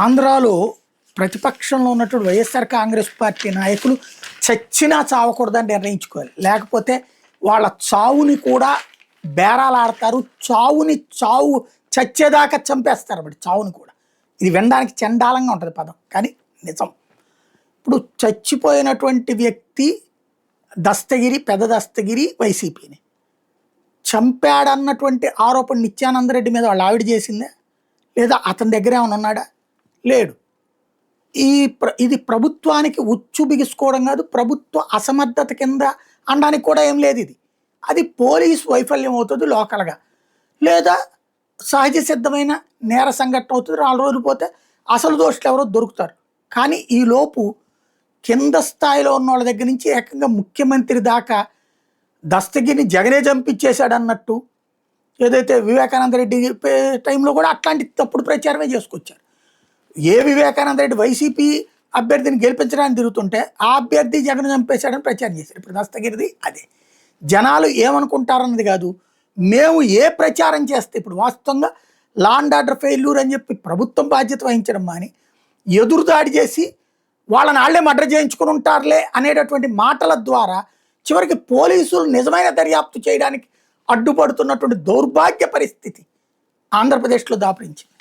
ఆంధ్రాలో ప్రతిపక్షంలో ఉన్నటువంటి వైఎస్ఆర్ కాంగ్రెస్ పార్టీ నాయకులు చచ్చినా చావకూడదని నిర్ణయించుకోవాలి. లేకపోతే వాళ్ళ చావుని కూడా బేరాలాడతారు. చావు చచ్చేదాకా చంపేస్తారు అన్నమాట. చావుని కూడా ఇది వినడానికి చండాలంగా ఉంటుంది పదం, కానీ నిజం. ఇప్పుడు చచ్చిపోయినటువంటి వ్యక్తి పెద్ద దస్తగిరి వైసీపీని చంపాడన్నటువంటి ఆరోపణ నిత్యానందరెడ్డి మీద వాళ్ళ ఆవిడ చేసిందే, లేదా అతని దగ్గర ఏమైనా ఉన్నాడా? లేడు. ఇది ప్రభుత్వానికి ఉచ్చు బిగుసుకోవడం కాదు, ప్రభుత్వ అసమర్థత కింద అనడానికి కూడా ఏం లేదు. అది పోలీసు వైఫల్యం అవుతుంది లోకల్గా, లేదా సహజ సిద్ధమైన నేర సంఘటన అవుతుంది. 4 రోజులు పోతే అసలు దోషులు ఎవరో దొరుకుతారు. కానీ ఈలోపు కింద స్థాయిలో ఉన్న వాళ్ళ దగ్గర నుంచి ఏకంగా ముఖ్యమంత్రి దాకా దస్తగిరిని జగనే చంపించేశాడు అన్నట్టు, ఏదైతే వివేకానంద రెడ్డి టైంలో కూడా అట్లాంటి తప్పుడు ప్రచారమే చేసుకొచ్చారు. వివేకానంద రెడ్డి వైసీపీ అభ్యర్థిని గెలిపించడానికి తిరుగుతుంటే ఆ అభ్యర్థి జగన్ చంపేశాడని ప్రచారం చేశారు. ఇప్పుడు దస్తగిరిది అదే. జనాలు ఏమనుకుంటారన్నది కాదు, మేము ఏ ప్రచారం చేస్తే ఇప్పుడు వాస్తవంగా లా అండ్ ఆర్డర్ ఫెయిల్యూర్ అని చెప్పి ప్రభుత్వం బాధ్యత వహించడం మాని ఎదురుదాడి చేసి వాళ్ళని వాళ్ళే మర్డర్ చేయించుకుని ఉంటారులే అనేటటువంటి మాటల ద్వారా చివరికి పోలీసులు నిజమైన దర్యాప్తు చేయడానికి అడ్డుపడుతున్నటువంటి దౌర్భాగ్య పరిస్థితి ఆంధ్రప్రదేశ్లో దాపరించింది.